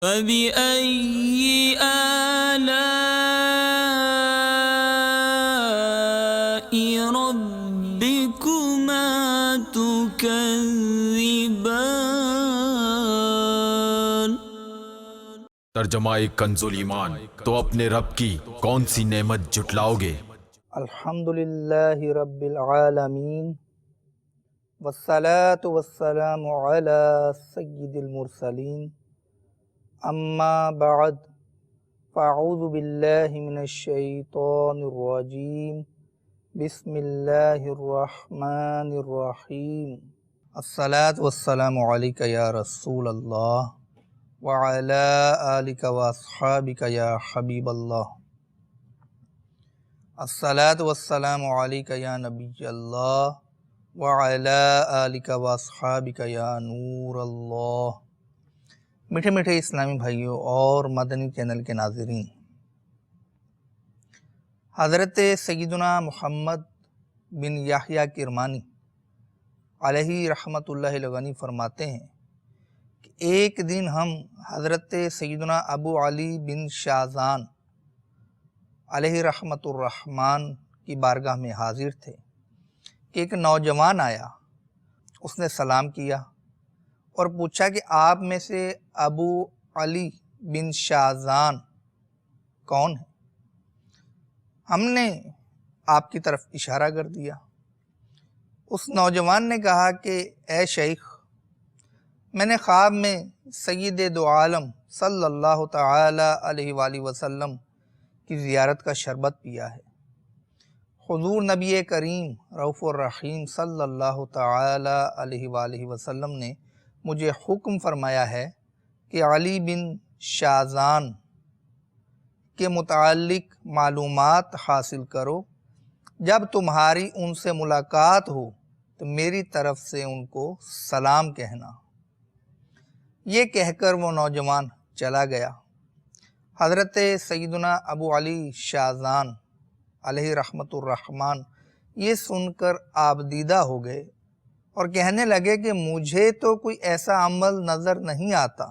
فبأي آلاء ربكما تكذبان۔ ترجمہ کنز ایمان، تو اپنے رب کی کون سی نعمت جھٹلاؤ گے؟ الحمدللہ رب العالمین، والصلاة والسلام علی سید المرسلین، اما بعد، فاعوذ باللہ من الشیطان الرجیم، بسم اللہ الرحمن الرحیم۔ الصلاة والسلام علیک یا رسول اللہ، وعلی آلک واصحابک یا حبیب اللہ۔ الصلاة والسلام علیک یا نبی اللہ، وعلی آلک واصحابک یا نور اللہ۔ میٹھے میٹھے اسلامی بھائیوں اور مدنی چینل کے ناظرین، حضرت سیدنا محمد بن یحییٰ کرمانی علیہ رحمۃ اللہ الغنی فرماتے ہیں کہ ایک دن ہم حضرت سیدنا ابو علی بن شاذان علیہ رحمۃ الرحمن کی بارگاہ میں حاضر تھے کہ ایک نوجوان آیا، اس نے سلام کیا اور پوچھا کہ آپ میں سے ابو علی بن شاذان کون ہے؟ ہم نے آپ کی طرف اشارہ کر دیا۔ اس نوجوان نے کہا کہ اے شیخ، میں نے خواب میں سید دو عالم صلی اللہ تعالی علیہ وآلہ وسلم کی زیارت کا شربت پیا ہے۔ حضور نبی کریم رؤوف الرحیم صلی اللہ تعالی علیہ وآلہ وسلم نے مجھے حکم فرمایا ہے کہ علی بن شاذان کے متعلق معلومات حاصل کرو، جب تمہاری ان سے ملاقات ہو تو میری طرف سے ان کو سلام کہنا۔ یہ کہہ کر وہ نوجوان چلا گیا۔ حضرت سیدنا ابو علی شاذان علیہ رحمۃ الرحمن یہ سن کر آبدیدہ ہو گئے اور کہنے لگے کہ مجھے تو کوئی ایسا عمل نظر نہیں آتا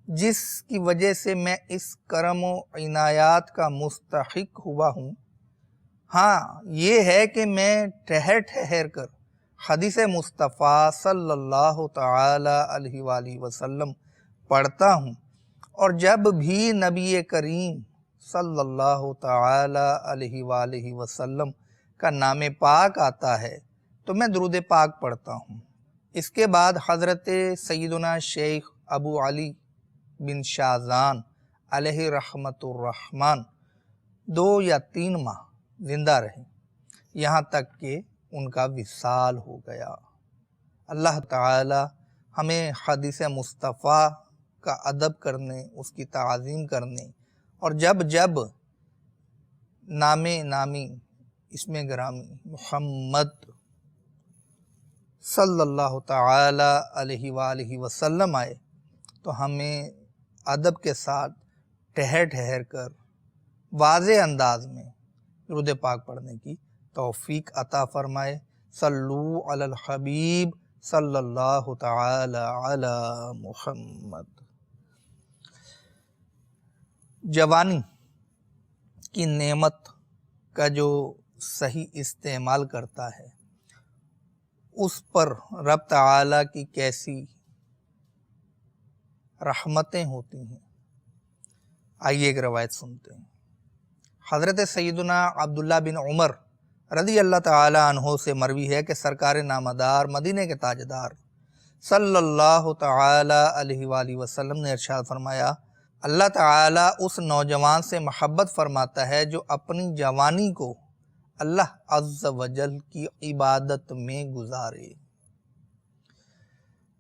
جس کی وجہ سے میں اس کرم و عنایات کا مستحق ہوا ہوں۔ ہاں، یہ ہے کہ میں ٹھہر ٹھہر کر حدیث مصطفیٰ صلی اللہ تعالی علیہ وآلہ وسلم پڑھتا ہوں، اور جب بھی نبی کریم صلی اللہ تعالی علیہ وآلہ وسلم کا نام پاک آتا ہے تو میں درود پاک پڑھتا ہوں۔ اس کے بعد حضرت سیدنا شیخ ابو علی بن شاذان علیہ رحمۃ الرحمن 2 یا 3 ماہ زندہ رہے، یہاں تک کہ ان کا وصال ہو گیا۔ اللہ تعالی ہمیں حدیث مصطفیٰ کا ادب کرنے، اس کی تعظیم کرنے، اور جب جب نامی اسم گرامی محمد صلی اللہ تعالی علیہ وآلہ وسلم آئے تو ہمیں ادب کے ساتھ ٹھہر ٹھہر کر واضح انداز میں درود پاک پڑھنے کی توفیق عطا فرمائے۔ صلو علی الحبیب صلی اللہ تعالی علی محمد۔ جوانی کی نعمت کا جو صحیح استعمال کرتا ہے، اس پر رب تعالیٰ کی کیسی رحمتیں ہوتی ہیں۔ آئیے ایک روایت سنتے ہیں۔ حضرت سیدنا عبداللہ بن عمر رضی اللہ تعالی عنہ سے مروی ہے کہ سرکار نامدار مدینہ کے تاجدار صلی اللہ تعالی علیہ وآلہ وسلم نے ارشاد فرمایا، اللہ تعالیٰ اس نوجوان سے محبت فرماتا ہے جو اپنی جوانی کو اللہ عز و جل کی عبادت میں گزارے۔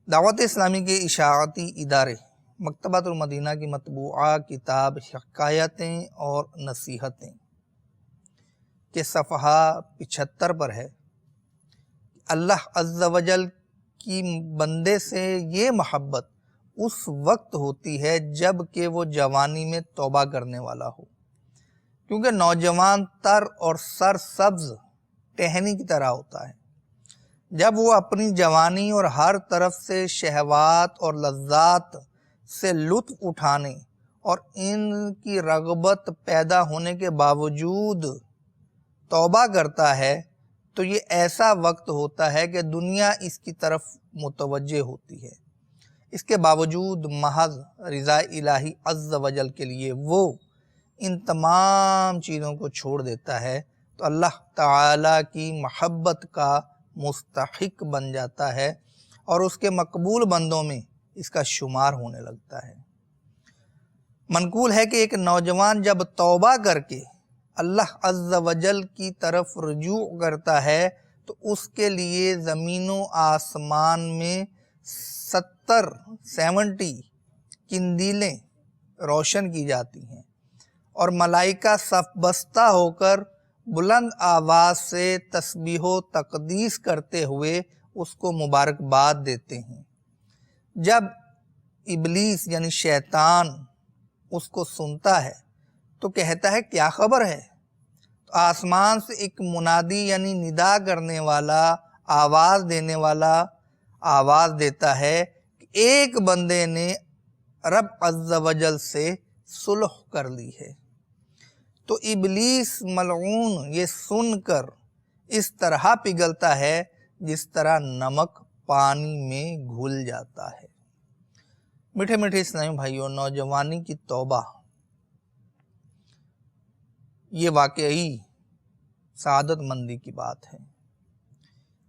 دعوت اسلامی کے اشاعتی ادارے مکتبۃ المدینہ کی مطبوعہ کتاب حکایتیں اور نصیحتیں کے صفحہ 75 پر ہے، اللہ عز و جل کی بندے سے یہ محبت اس وقت ہوتی ہے جب کہ وہ جوانی میں توبہ کرنے والا ہو، کیونکہ نوجوان تر اور سرسبز ٹہنی کی طرح ہوتا ہے۔ جب وہ اپنی جوانی اور ہر طرف سے شہوات اور لذات سے لطف اٹھانے اور ان کی رغبت پیدا ہونے کے باوجود توبہ کرتا ہے تو یہ ایسا وقت ہوتا ہے کہ دنیا اس کی طرف متوجہ ہوتی ہے، اس کے باوجود محض رضا الہی عز و جل کے لیے وہ ان تمام چیزوں کو چھوڑ دیتا ہے تو اللہ تعالیٰ کی محبت کا مستحق بن جاتا ہے اور اس کے مقبول بندوں میں اس کا شمار ہونے لگتا ہے۔ منقول ہے کہ ایک نوجوان جب توبہ کر کے اللہ عز و جل کی طرف رجوع کرتا ہے تو اس کے لیے زمین و آسمان میں 70 قندیلیں روشن کی جاتی ہیں اور ملائکہ صف بستہ ہو کر بلند آواز سے تسبیح و تقدیس کرتے ہوئے اس کو مبارکباد دیتے ہیں۔ جب ابلیس یعنی شیطان اس کو سنتا ہے تو کہتا ہے کیا خبر ہے؟ تو آسمان سے ایک منادی یعنی ندا کرنے والا، آواز دینے والا آواز دیتا ہے کہ ایک بندے نے رب عز و جل سے صلح کر لی ہے۔ تو ابلیس ملعون یہ سن کر اس طرح پگھلتا ہے جس طرح نمک پانی میں گھل جاتا ہے۔ میٹھے میٹھے اسلامی بھائیوں، نوجوانی کی توبہ یہ واقعی سعادت مندی کی بات ہے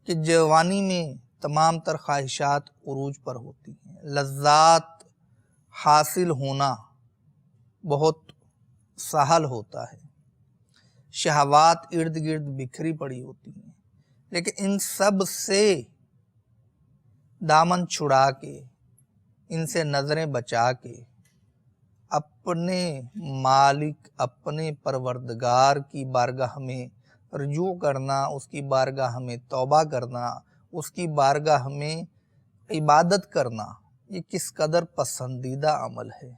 کہ جوانی میں تمام تر خواہشات عروج پر ہوتی ہیں، لذات حاصل ہونا بہت سہل ہوتا ہے، شہوات ارد گرد بکھری پڑی ہوتی ہیں، لیکن ان سب سے دامن چھڑا کے، ان سے نظریں بچا کے اپنے مالک، اپنے پروردگار کی بارگاہ میں رجوع کرنا، اس کی بارگاہ میں توبہ کرنا، اس کی بارگاہ میں عبادت کرنا، یہ کس قدر پسندیدہ عمل ہے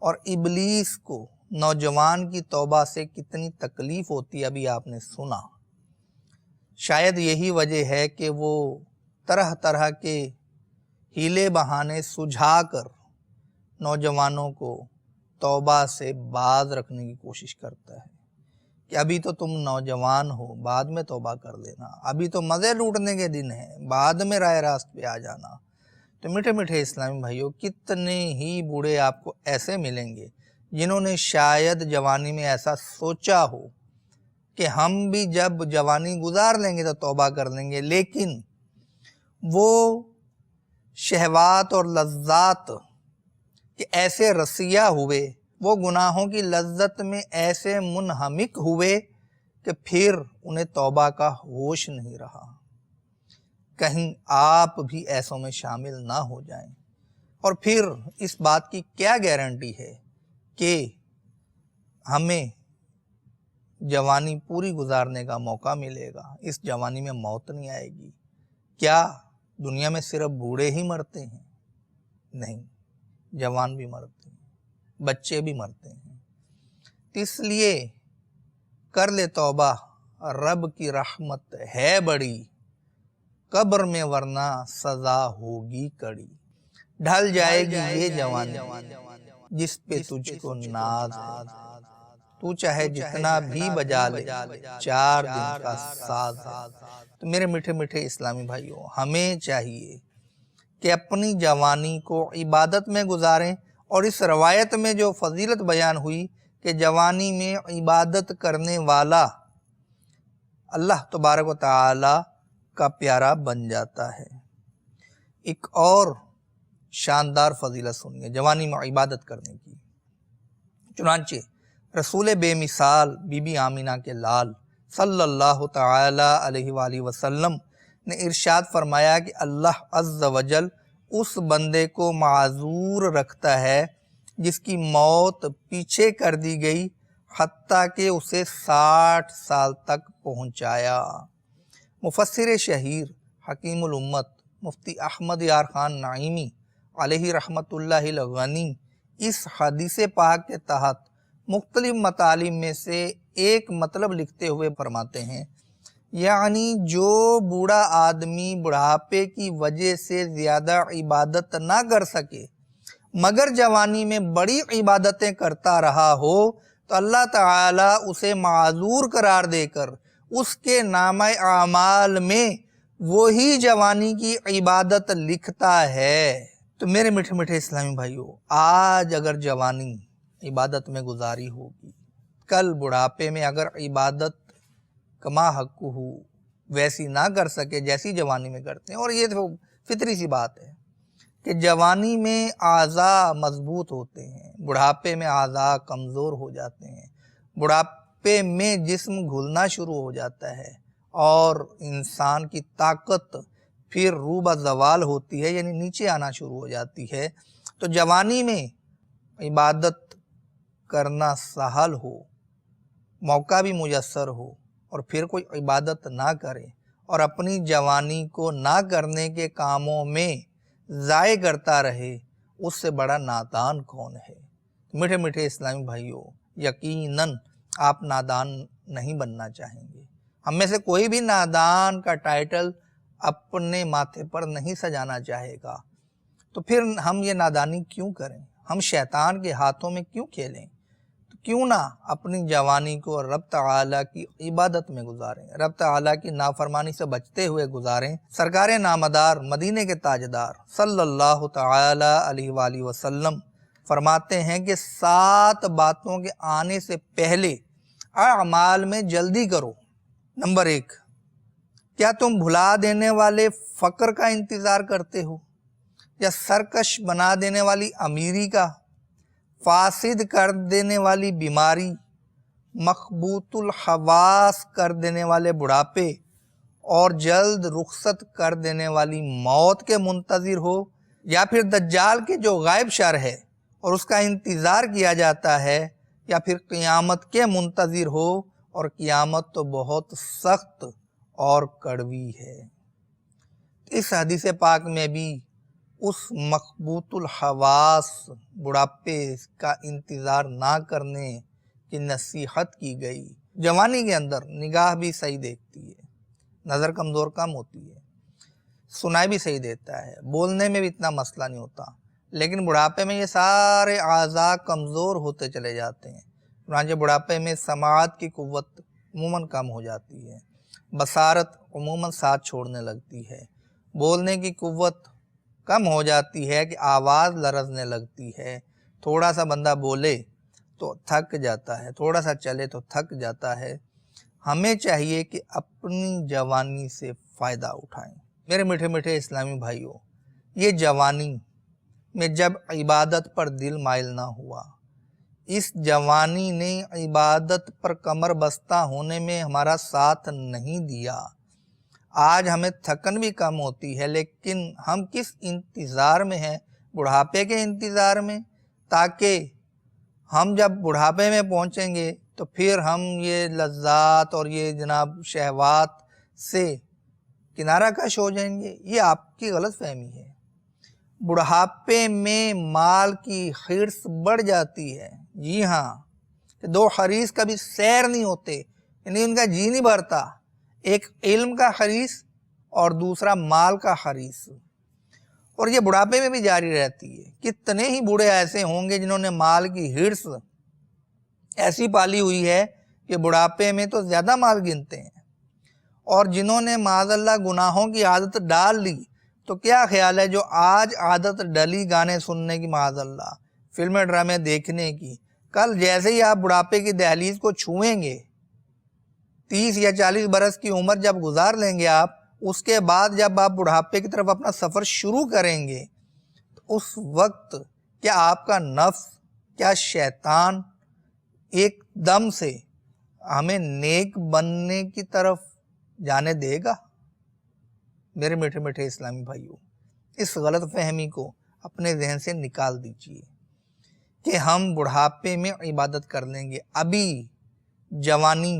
اور ابلیس کو نوجوان کی توبہ سے کتنی تکلیف ہوتی ہے ابھی آپ نے سنا۔ شاید یہی وجہ ہے کہ وہ طرح طرح کے ہیلے بہانے سجھا کر نوجوانوں کو توبہ سے باز رکھنے کی کوشش کرتا ہے کہ ابھی تو تم نوجوان ہو، بعد میں توبہ کر لینا، ابھی تو مزے لوٹنے کے دن ہیں، بعد میں راہ راست پہ آ جانا۔ تو میٹھے میٹھے اسلامی بھائیوں، کتنے ہی بوڑھے آپ کو ایسے ملیں گے جنہوں نے شاید جوانی میں ایسا سوچا ہو کہ ہم بھی جب جوانی گزار لیں گے تو توبہ کر لیں گے، لیکن وہ شہوات اور لذات کہ ایسے رسیا ہوئے، وہ گناہوں کی لذت میں ایسے منہمک ہوئے کہ پھر انہیں توبہ کا ہوش نہیں رہا۔ کہیں آپ بھی ایسوں میں شامل نہ ہو جائیں، اور پھر اس بات کی کیا گارنٹی ہے کہ ہمیں جوانی پوری گزارنے کا موقع ملے گا، اس جوانی میں موت نہیں آئے گی؟ کیا دنیا میں صرف بوڑھے ہی مرتے ہیں؟ نہیں، جوان بھی مرتے ہیں، بچے بھی مرتے ہیں۔ اس لیے کر لے توبہ، رب کی رحمت ہے بڑی، قبر میں ورنہ سزا ہوگی کڑی۔ ڈھل جائے گی یہ جوانی جس پہ تجھ کو ناز ہے، تو چاہے جتنا بھی بجا لے 4 دن کا ساز ہے۔ تو میرے میٹھے میٹھے اسلامی بھائیوں، ہمیں چاہیے کہ اپنی جوانی کو عبادت میں گزاریں، اور اس روایت میں جو فضیلت بیان ہوئی کہ جوانی میں عبادت کرنے والا اللہ تبارک و تعالی کا پیارا بن جاتا ہے۔ ایک اور شاندار فضیلت سنیے جوانی میں عبادت کرنے کی۔ چنانچہ رسول بے مثال بی بی آمینہ کے لال صلی اللہ تعالی علیہ وآلہ وسلم نے ارشاد فرمایا کہ اللہ عز و جل اس بندے کو معذور رکھتا ہے جس کی موت پیچھے کر دی گئی حتیٰ کہ اسے 60 سال تک پہنچایا۔ مفسر شہیر حکیم الامت مفتی احمد یار خان نعیمی علیہ رحمت اللہ الغنی اس حدیث پاک کے تحت مختلف مطالب میں سے ایک مطلب لکھتے ہوئے فرماتے ہیں، یعنی جو بوڑھا آدمی بڑھاپے کی وجہ سے زیادہ عبادت نہ کر سکے مگر جوانی میں بڑی عبادتیں کرتا رہا ہو تو اللہ تعالیٰ اسے معذور قرار دے کر اس کے نامہ اعمال میں وہی جوانی کی عبادت لکھتا ہے۔ تو میرے میٹھے میٹھے اسلامی بھائیوں، آج اگر جوانی عبادت میں گزاری ہوگی، کل بڑھاپے میں اگر عبادت کما حق ہو ویسی نہ کر سکے جیسی جوانی میں کرتے ہیں، اور یہ تو فطری سی بات ہے کہ جوانی میں اعضاء مضبوط ہوتے ہیں، بڑھاپے میں اعضاء کمزور ہو جاتے ہیں، بڑھاپے میں جسم گھلنا شروع ہو جاتا ہے اور انسان کی طاقت پھر روبہ زوال ہوتی ہے، یعنی نیچے آنا شروع ہو جاتی ہے۔ تو جوانی میں عبادت کرنا سہل ہو، موقع بھی میسر ہو، اور پھر کوئی عبادت نہ کرے اور اپنی جوانی کو نہ کرنے کے کاموں میں ضائع کرتا رہے، اس سے بڑا نادان کون ہے؟ میٹھے میٹھے اسلامی بھائیوں، یقیناً آپ نادان نہیں بننا چاہیں گے۔ ہم میں سے کوئی بھی نادان کا ٹائٹل اپنے ماتھے پر نہیں سجانا چاہے گا، تو پھر ہم یہ نادانی کیوں کریں؟ ہم شیطان کے ہاتھوں میں کیوں کھیلیں؟ تو کیوں نہ اپنی جوانی کو رب تعالیٰ کی عبادت میں گزاریں، رب تعالیٰ کی نافرمانی سے بچتے ہوئے گزاریں۔ سرکار نامدار مدینے کے تاجدار صلی اللہ تعالیٰ علیہ وآلہ وسلم فرماتے ہیں کہ 7 باتوں کے آنے سے پہلے اعمال میں جلدی کرو۔ نمبر 1، کیا تم بھلا دینے والے فقر کا انتظار کرتے ہو، یا سرکش بنا دینے والی امیری کا، فاسد کر دینے والی بیماری، مخبوط الحواس کر دینے والے بڑھاپے اور جلد رخصت کر دینے والی موت کے منتظر ہو، یا پھر دجال کے جو غائب شر ہے اور اس کا انتظار کیا جاتا ہے، یا پھر قیامت کے منتظر ہو، اور قیامت تو بہت سخت اور کڑوی ہے۔ اس حدیث پاک میں بھی اس مخبوط الحواس بڑھاپے کا انتظار نہ کرنے کی نصیحت کی گئی۔ جوانی کے اندر نگاہ بھی صحیح دیکھتی ہے، نظر کمزور کم ہوتی ہے، سنائی بھی صحیح دیتا ہے، بولنے میں بھی اتنا مسئلہ نہیں ہوتا، لیکن بڑھاپے میں یہ سارے اعضاء کمزور ہوتے چلے جاتے ہیں۔ چنانچہ بڑھاپے میں سماعت کی قوت عموماً کم ہو جاتی ہے، بصارت عموماً ساتھ چھوڑنے لگتی ہے، بولنے کی قوت کم ہو جاتی ہے کہ آواز لرزنے لگتی ہے، تھوڑا سا بندہ بولے تو تھک جاتا ہے، تھوڑا سا چلے تو تھک جاتا ہے۔ ہمیں چاہیے کہ اپنی جوانی سے فائدہ اٹھائیں۔ میرے میٹھے میٹھے اسلامی بھائیوں، یہ جوانی میں جب عبادت پر دل مائل نہ ہوا، اس جوانی نے عبادت پر کمر بستہ ہونے میں ہمارا ساتھ نہیں دیا۔ آج ہمیں تھکن بھی کم ہوتی ہے، لیکن ہم کس انتظار میں ہیں؟ بڑھاپے کے انتظار میں، تاکہ ہم جب بڑھاپے میں پہنچیں گے تو پھر ہم یہ لذات اور یہ جناب شہوات سے کنارہ کش ہو جائیں گے۔ یہ آپ کی غلط فہمی ہے۔ بڑھاپے میں مال کی حرص بڑھ جاتی ہے، جی ہاں، کہ 2 حریص کبھی سیر نہیں ہوتے، یعنی ان کا جی نہیں بھرتا، ایک علم کا حریص اور دوسرا مال کا حریص، اور یہ بڑھاپے میں بھی جاری رہتی ہے۔ کتنے ہی بوڑھے ایسے ہوں گے جنہوں نے مال کی حرص ایسی پالی ہوئی ہے کہ بڑھاپے میں تو زیادہ مال گنتے ہیں، اور جنہوں نے معاذ اللہ گناہوں کی عادت ڈال لی، تو کیا خیال ہے جو آج عادت ڈلی گانے سننے کی، معاذ اللہ فلمیں ڈرامے دیکھنے کی، کل جیسے ہی آپ بڑھاپے کی دہلیز کو چھوئیں گے، 30 یا 40 برس کی عمر جب گزار لیں گے آپ، اس کے بعد جب آپ بڑھاپے کی طرف اپنا سفر شروع کریں گے، تو اس وقت کیا آپ کا نفس، کیا شیطان ایک دم سے ہمیں نیک بننے کی طرف جانے دے گا؟ میرے میٹھے میٹھے اسلامی بھائیوں، اس غلط فہمی کو اپنے ذہن سے نکال دیجئے کہ ہم بڑھاپے میں عبادت کر لیں گے۔ ابھی جوانی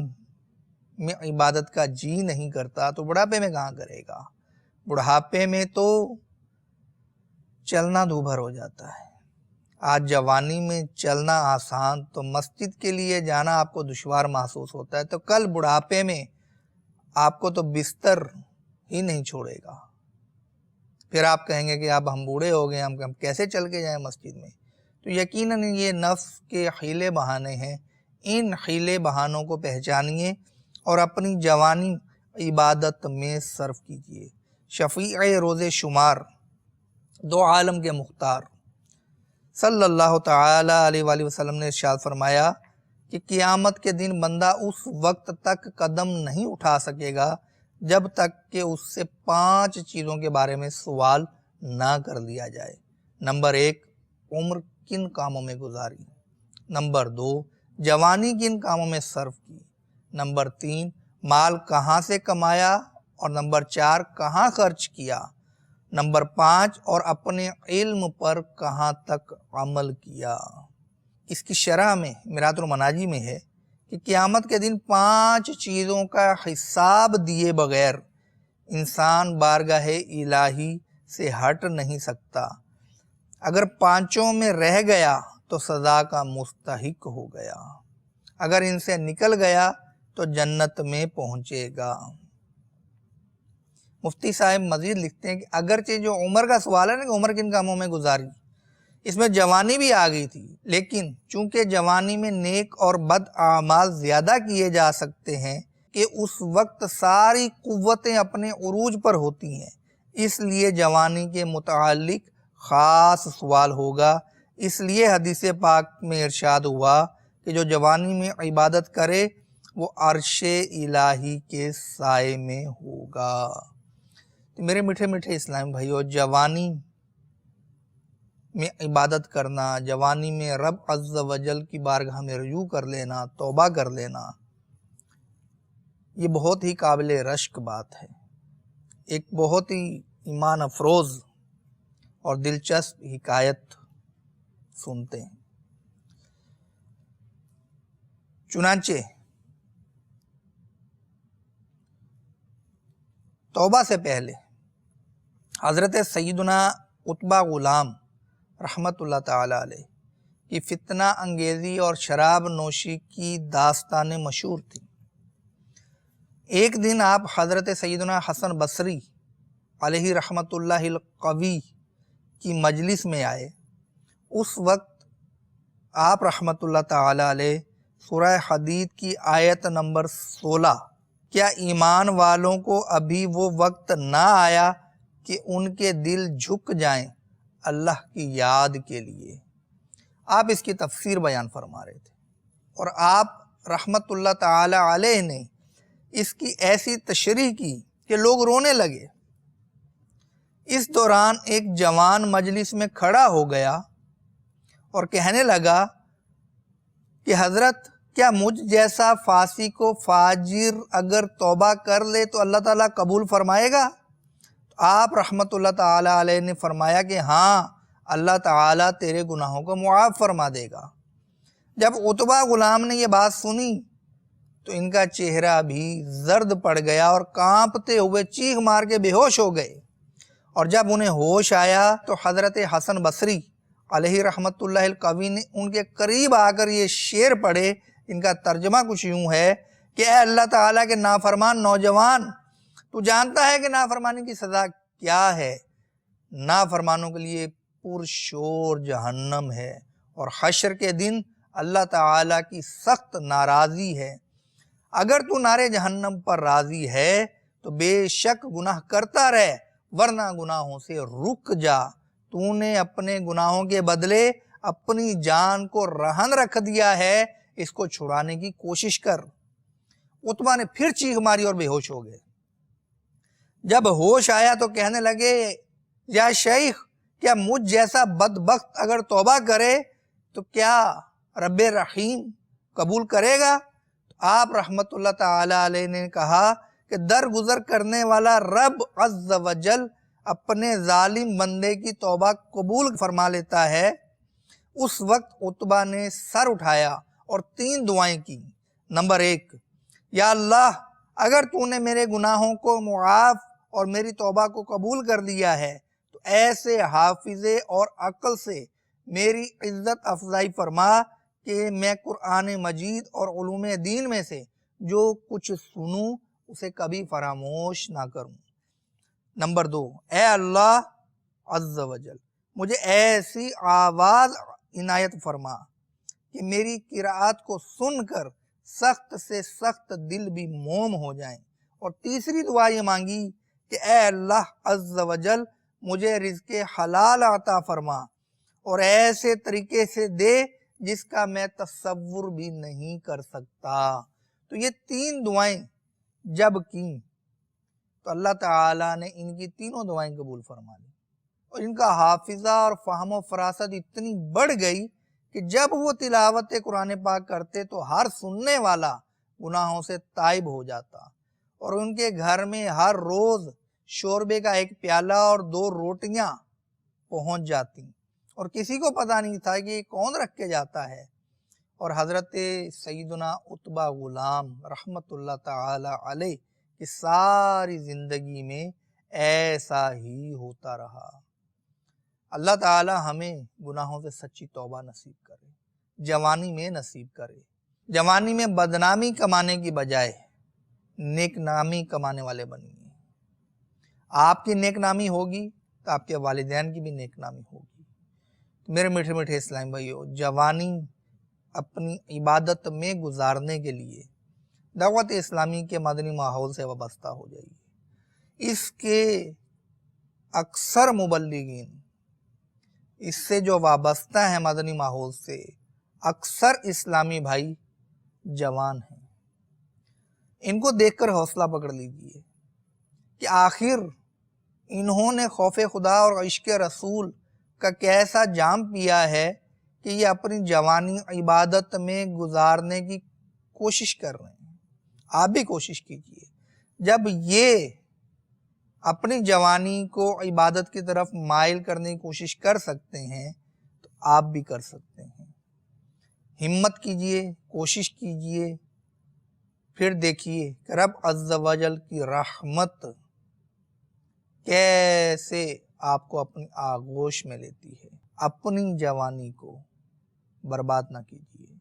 میں عبادت کا جی نہیں کرتا تو بڑھاپے میں کہاں کرے گا؟ بڑھاپے میں تو چلنا دوبھر ہو جاتا ہے۔ آج جوانی میں چلنا آسان تو مسجد کے لیے جانا آپ کو دشوار محسوس ہوتا ہے، تو کل بڑھاپے میں آپ کو تو بستر ہی نہیں چھوڑے گا۔ پھر آپ کہیں گے کہ اب ہم بوڑھے ہو گئے، ہم کیسے چل کے جائیں مسجد میں؟ تو یقیناً یہ نفس کے حیلے بہانے ہیں۔ ان حیلے بہانوں کو پہچانیے اور اپنی جوانی عبادت میں صرف کیجیے۔ شفیع روز شمار، دو عالم کے مختار صلی اللہ تعالی علیہ وآلہ وسلم نے ارشاد فرمایا کہ قیامت کے دن بندہ اس وقت تک قدم نہیں اٹھا سکے گا جب تک کہ اس سے 5 چیزوں کے بارے میں سوال نہ کر لیا جائے۔ نمبر 1، عمر کن کاموں میں گزاری۔ نمبر 2، جوانی کن کاموں میں صرف کی۔ نمبر 3، مال کہاں سے کمایا، اور نمبر 4، کہاں خرچ کیا۔ نمبر 5، اور اپنے علم پر کہاں تک عمل کیا۔ اس کی شرح میں میرات المناجی میں ہے کہ قیامت کے دن 5 چیزوں کا حساب دیے بغیر انسان بارگاہ الہی سے ہٹ نہیں سکتا۔ اگر 5 میں رہ گیا تو سزا کا مستحق ہو گیا، اگر ان سے نکل گیا تو جنت میں پہنچے گا۔ مفتی صاحب مزید لکھتے ہیں کہ اگرچہ جو عمر کا سوال ہے نا کہ عمر کن کاموں میں گزاری، اس میں جوانی بھی آ گئی تھی، لیکن چونکہ جوانی میں نیک اور بد اعمال زیادہ کیے جا سکتے ہیں کہ اس وقت ساری قوتیں اپنے عروج پر ہوتی ہیں، اس لیے جوانی کے متعلق خاص سوال ہوگا۔ اس لیے حدیث پاک میں ارشاد ہوا کہ جو جوانی میں عبادت کرے وہ عرش الہی کے سائے میں ہوگا۔ تو میرے میٹھے میٹھے اسلام بھائیو، جوانی میں عبادت کرنا، جوانی میں رب عز و جل کی بارگاہ میں رجوع کر لینا، توبہ کر لینا، یہ بہت ہی قابل رشک بات ہے۔ ایک بہت ہی ایمان افروز اور دلچسپ حکایت سنتے ہیں۔ چنانچہ توبہ سے پہلے حضرت سیدنا عتبہ غلام رحمت اللہ تعالی علیہ کی فتنہ انگیزی اور شراب نوشی کی داستانیں مشہور تھی۔ ایک دن آپ حضرت سیدنا حسن بصری علیہ رحمت اللہ القوی کی مجلس میں آئے۔ اس وقت آپ رحمت اللہ تعالی علیہ سورہ حدید کی آیت نمبر 16، کیا ایمان والوں کو ابھی وہ وقت نہ آیا کہ ان کے دل جھک جائیں اللہ کی یاد کے لیے، آپ اس کی تفسیر بیان فرما رہے تھے، اور آپ رحمت اللہ تعالی علیہ نے اس کی ایسی تشریح کی کہ لوگ رونے لگے۔ اس دوران ایک جوان مجلس میں کھڑا ہو گیا اور کہنے لگا کہ حضرت، کیا مجھ جیسا فاسق و فاجر اگر توبہ کر لے تو اللہ تعالیٰ قبول فرمائے گا؟ تو آپ رحمت اللہ تعالیٰ علیہ نے فرمایا کہ ہاں، اللہ تعالیٰ تیرے گناہوں کو معاف فرما دے گا۔ جب عتبہ غلام نے یہ بات سنی تو ان کا چہرہ بھی زرد پڑ گیا اور کانپتے ہوئے چیخ مار کے بے ہوش ہو گئے، اور جب انہیں ہوش آیا تو حضرت حسن بصری علیہ رحمت اللہ القوی نے ان کے قریب آ کر یہ شعر پڑھے۔ ان کا ترجمہ کچھ یوں ہے کہ اے اللہ تعالیٰ کے نافرمان نوجوان، تو جانتا ہے کہ نافرمانی کی سزا کیا ہے؟ نافرمانوں کے لیے پرشور جہنم ہے، اور حشر کے دن اللہ تعالیٰ کی سخت ناراضی ہے۔ اگر تو نارے جہنم پر راضی ہے تو بے شک گناہ کرتا رہ، ورنہ گناہوں سے رک جا۔ تو نے اپنے گناہوں کے بدلے اپنی جان کو رہن رکھ دیا ہے، اس کو چھڑانے کی کوشش کر۔ عتبہ نے پھر چیخ ماری اور بے ہوش ہو گئے۔ جب ہوش آیا تو کہنے لگے، یا شیخ، کیا مجھ جیسا بدبخت اگر توبہ کرے تو کیا رب رحیم قبول کرے گا؟ تو آپ رحمت اللہ تعالی علیہ نے کہا کہ درگزر کرنے والا رب عز و جل اپنے ظالم بندے کی توبہ قبول فرما لیتا ہے۔ اس وقت عتبہ نے سر اٹھایا اور 3 دعائیں کی۔ نمبر 1، یا اللہ، اگر تو نے میرے گناہوں کو معاف اور میری توبہ کو قبول کر لیا ہے تو ایسے حافظے اور عقل سے میری عزت افزائی فرما کہ میں قرآن مجید اور علوم دین میں سے جو کچھ سنوں اسے کبھی فراموش نہ کروں۔ نمبر 2، اے اللہ، عز وجل مجھے ایسی آواز عنایت فرما کہ میری قرأت کو سن کر سخت سے سخت دل بھی موم ہو جائیں۔ اور تیسری دعا یہ مانگی کہ اے اللہ عز وجل مجھے رزق حلال عطا فرما اور ایسے طریقے سے دے جس کا میں تصور بھی نہیں کر سکتا۔ تو یہ 3 دعائیں جب کیں تو اللہ تعالیٰ نے ان کی تینوں دعائیں قبول فرما لی، اور ان کا حافظہ اور فہم و فراست اتنی بڑھ گئی کہ جب وہ تلاوت قرآن پاک کرتے تو ہر سننے والا گناہوں سے تائب ہو جاتا، اور ان کے گھر میں ہر روز شوربے کا 1 پیالہ اور 2 روٹیاں پہنچ جاتی، اور کسی کو پتہ نہیں تھا کہ یہ کون رکھ کے جاتا ہے۔ اور حضرت سیدنا عتبہ غلام رحمت اللہ تعالی علیہ کی ساری زندگی میں ایسا ہی ہوتا رہا۔ اللہ تعالی ہمیں گناہوں سے سچی توبہ نصیب کرے، جوانی میں نصیب کرے، جوانی میں بدنامی کمانے کی بجائے نیک نامی کمانے والے بنیے۔ آپ کی نیک نامی ہوگی تو آپ کے والدین کی بھی نیک نامی ہوگی۔ میرے میٹھے میٹھے اسلامی بھائیو، جوانی اپنی عبادت میں گزارنے کے لیے دعوت اسلامی کے مدنی ماحول سے وابستہ ہو جائیے۔ اس کے اکثر مبلغین، اس سے جو وابستہ ہیں مدنی ماحول سے، اکثر اسلامی بھائی جوان ہیں۔ ان کو دیکھ کر حوصلہ پکڑ لیجئے کہ آخر انہوں نے خوف خدا اور عشق رسول کا کیسا جام پیا ہے کہ یہ اپنی جوانی عبادت میں گزارنے کی کوشش کر رہے ہیں۔ آپ بھی کوشش کیجئے، جب یہ اپنی جوانی کو عبادت کی طرف مائل کرنے کی کوشش کر سکتے ہیں تو آپ بھی کر سکتے ہیں۔ ہمت کیجئے، کوشش کیجئے، پھر دیکھیے کہ رب عز و جل کی رحمت کیسے آپ کو اپنی آغوش میں لیتی ہے۔ اپنی جوانی کو برباد نہ کیجیے،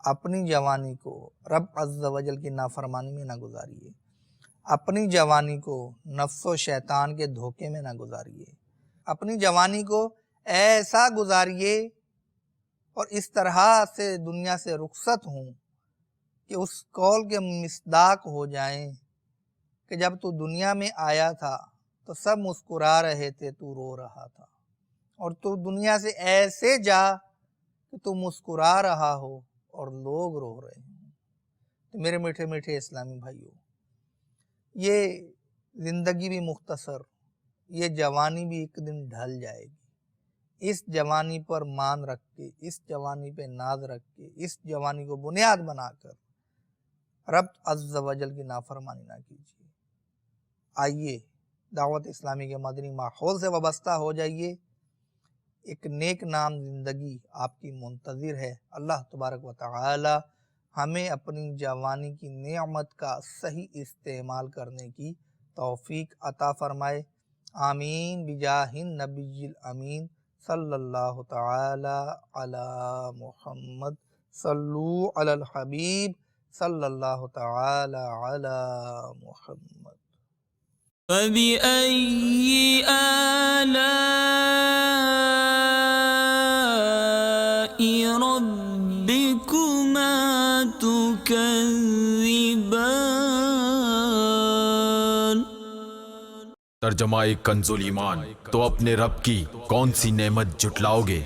اپنی جوانی کو رب عز و جل کی نافرمانی میں نہ گزاریے، اپنی جوانی کو نفس و شیطان کے دھوکے میں نہ گزاریے، اپنی جوانی کو ایسا گزاریے اور اس طرح سے دنیا سے رخصت ہوں کہ اس قول کے مصداق ہو جائیں کہ جب تو دنیا میں آیا تھا تو سب مسکرا رہے تھے، تو رو رہا تھا، اور تو دنیا سے ایسے جا کہ تو مسکرا رہا ہو اور لوگ رو رہے ہیں۔ تو میرے میٹھے میٹھے اسلامی بھائیوں، یہ زندگی بھی مختصر، یہ جوانی بھی ایک دن ڈھل جائے گی۔ اس جوانی پر مان رکھ کے، اس جوانی پہ ناز رکھ کے، اس جوانی کو بنیاد بنا کر رب عز و جل کی نافرمانی نہ کیجیے۔ آئیے دعوت اسلامی کے مدنی ماحول سے وابستہ ہو جائیے۔ ایک نیک نام زندگی آپ کی منتظر ہے۔ اللہ تبارک و تعالی ہمیں اپنی جوانی کی نعمت کا صحیح استعمال کرنے کی توفیق عطا فرمائے۔ آمین بجاہ النبی الامین صلی اللہ تعالی علی محمد، صلو علی الحبیب صلی اللہ تعالی علی محمد۔ فبأي آلاء ربكما تكذبان۔ ترجمہ کنز الایمان، تو اپنے رب کی کون سی نعمت جھٹلاؤ گے؟